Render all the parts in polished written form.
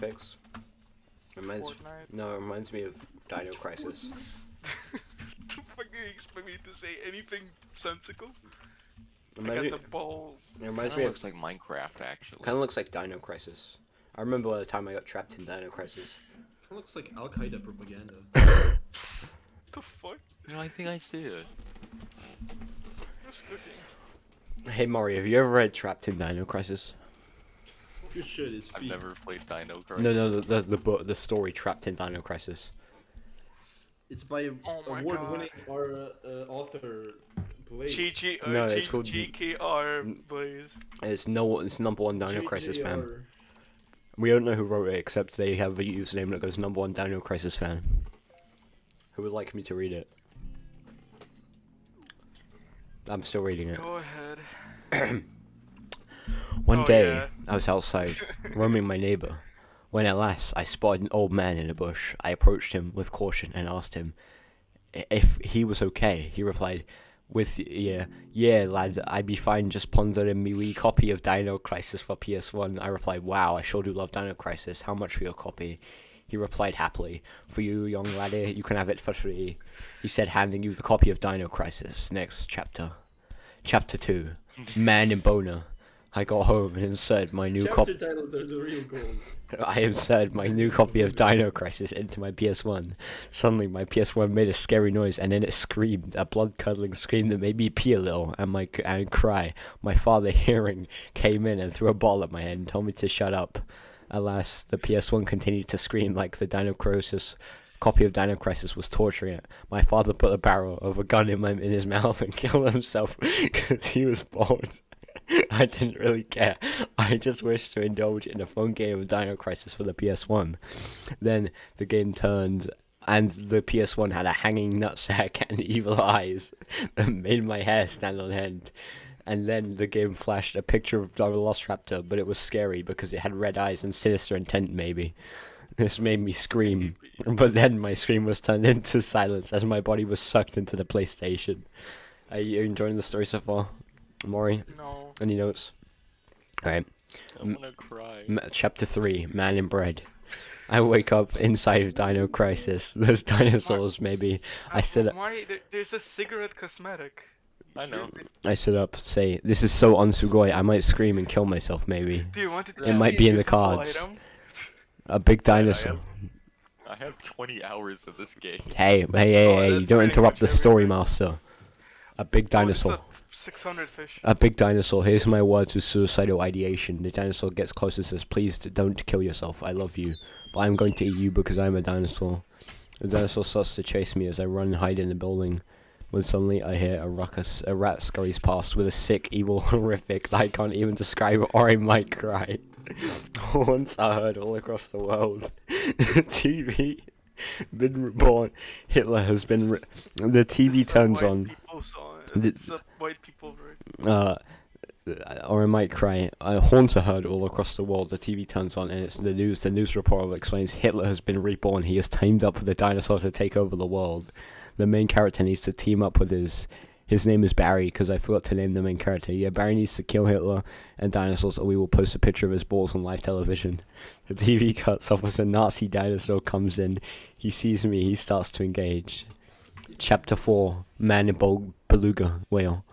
Picks. Reminds Fortnite. no, it reminds me of Dino Crisis. The fuck do you expect me to say anything sensical? It I reminds got me, the balls. it reminds Kinda me looks of like Minecraft, actually. kind of looks like Dino Crisis. I remember the time I got trapped in Dino Crisis. It looks like Al Qaeda propaganda. The fuck? You know, I think I see it. Who's cooking? Hey Mari, have you ever read Trapped in Dino Crisis? You should. It's I've feet. never played Dino Crisis. No, the book, the story Trapped in Dino Crisis. It's by Oh my award-winning author Blaze. No, it's called- GKR Blaze. It's number one Dino Crisis fan. JJR. We don't know who wrote it except they have a username that goes number one Dino Crisis fan. Who would like me to read it? I'm still reading it. Go ahead. One Oh, day, yeah. I was outside, roaming my neighbor, when at last I spotted an old man in a bush. I approached him with caution and asked him if he was okay. He replied, yeah, lad, I'd be fine just pondering me wee copy of Dino Crisis for PS1. I replied, wow, I sure do love Dino Crisis. How much for your copy? He replied happily, for you, young laddie, you can have it for free. He said, handing you the copy of Dino Crisis. Next chapter. Chapter 2. Man in Boner. I got home and inserted my new Chapter copy. titles are the real gold. I inserted my new copy of Dino Crisis into my PS1. Suddenly, my PS1 made a scary noise, and then it screamed, a blood-curdling scream that made me pee a little and cry. My father, hearing, came in and threw a bottle at my head and told me to shut up. Alas, the PS1 continued to scream like the Dino Crisis copy of Dino Crisis was torturing it. My father put a barrel of a gun in his mouth and killed himself because he was bored. I didn't really care. I just wished to indulge in a fun game of Dino Crisis for the PS1. Then the game turned, and the PS1 had a hanging nutsack and evil eyes that made my hair stand on end. And then the game flashed a picture of the Velociraptor, but it was scary because it had red eyes and sinister intent, maybe. This made me scream, but then my scream was turned into silence as my body was sucked into the PlayStation. Are you enjoying the story so far, Maury? No. Any notes? Alright. I'm gonna cry. Chapter 3, Man in Bread. I wake up inside of Dino Crisis. There's dinosaurs, maybe. I stood up. Mari, there's a cigarette cosmetic. I know. I stood up, say, this is so unsugoi, I might scream and kill myself, maybe. Do you want it to It just might a be in the usable cards. item? A big Right, dinosaur. I have 20 hours of this game. Hey, Oh, you that's don't pretty interrupt much the story, everything. master. A big dinosaur. Oh, it's a 600 fish. A big dinosaur. Here's my words of suicidal ideation. The dinosaur gets closer and says, please don't kill yourself. I love you. But I'm going to eat you because I'm a dinosaur. The dinosaur starts to chase me as I run and hide in the building. When suddenly I hear a ruckus. A rat scurries past with a sick, evil, horrific that I can't even describe or I might cry. Horns are heard all across the world. TV been reborn. Hitler has been. The TV It's a turns white on. people song. The- It's a white people version. Or I might cry. Horns are heard all across the world. The TV turns on and it's the news. The news reporter explains Hitler has been reborn. He has teamed up with the dinosaur to take over the world. The main character needs to team up with his name is Barry because I forgot to name the main character. Yeah, Barry needs to kill Hitler and dinosaurs or we will post a picture of his balls on live television. The TV cuts off as a Nazi dinosaur comes in. He sees me. He starts to engage. Chapter 4. Man in Beluga Whale.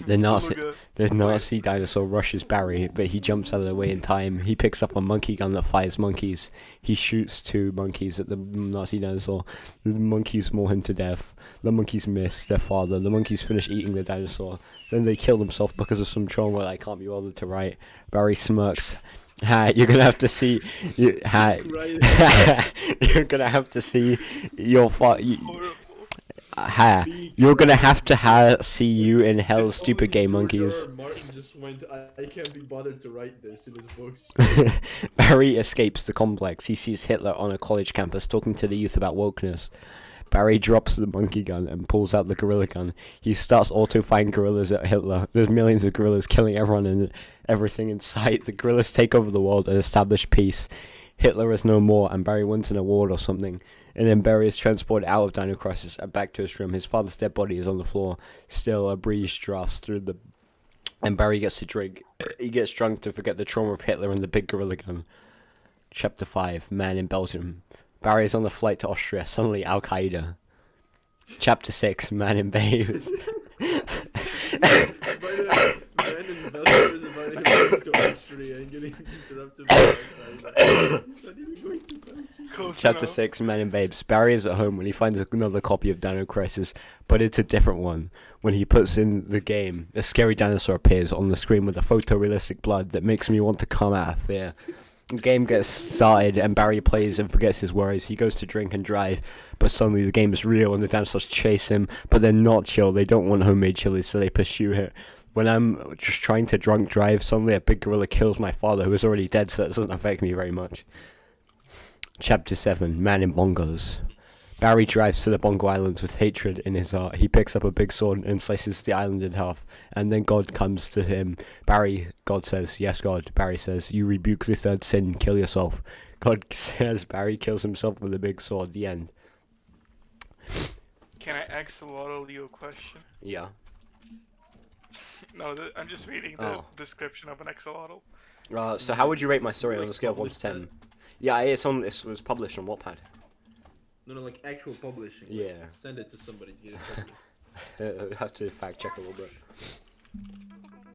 The Nazi dinosaur rushes Barry, but he jumps out of the way in time. He picks up a monkey gun that fires monkeys. He shoots 2 monkeys at the Nazi dinosaur. The monkeys maul him to death. The monkeys miss their father. The monkeys finish eating the dinosaur. Then they kill themselves because of some trauma that I can't be bothered to write. Barry smirks. Ha, you're gonna have to see. You're gonna have to see your Horrible. Ha, you're gonna have to see you in hell, If stupid only gay George monkeys. R. R. Martin just went, I can't be bothered to write this in his books. Barry escapes the complex. He sees Hitler on a college campus talking to the youth about wokeness. Barry drops the monkey gun and pulls out the gorilla gun. He starts auto-firing gorillas at Hitler. There's millions of gorillas killing everyone and everything in sight. The gorillas take over the world and establish peace. Hitler is no more and Barry wins an award or something. And then Barry is transported out of Dino Crisis and back to his room. His father's dead body is on the floor. Still, a breeze drafts through the... And Barry gets to drink. He gets drunk to forget the trauma of Hitler and the big gorilla gun. Chapter 5, Man in Belgium. Barry is on the flight to Austria, suddenly Al Qaeda. Chapter 6, Man in Babes. By the way, man in Belgium is about him going to Austria and getting interrupted by Al-Qaeda. He's not even going to Belgium. Close Chapter enough. 6, Man in Babes. Barry is at home when he finds another copy of Dino Crisis, but it's a different one. When he puts in the game, a scary dinosaur appears on the screen with a photorealistic blood that makes me want to come out of fear. The game gets started and Barry plays and forgets his worries. He goes to drink and drive, but suddenly the game is real and the dinosaurs chase him, but they're not chill. They don't want homemade chili, so they pursue it. When I'm just trying to drunk drive, suddenly a big gorilla kills my father, who is already dead, so that doesn't affect me very much. Chapter 7, Man in Bongos. Barry drives to the Bongo Islands with hatred in his heart. He picks up a big sword and slices the island in half, and then God comes to him. God says, yes, God. Barry says, you rebuke the third sin, kill yourself. God says, Barry kills himself with a big sword. The end. Can I axolotl you a question? Yeah. No, I'm just reading the Oh. description of an axolotl. So how would you rate my story on a scale of 1 to 10? Yeah, it was published on Wattpad. No, like actual publishing. Yeah. Send it to somebody to get it published. I have to fact check a little bit.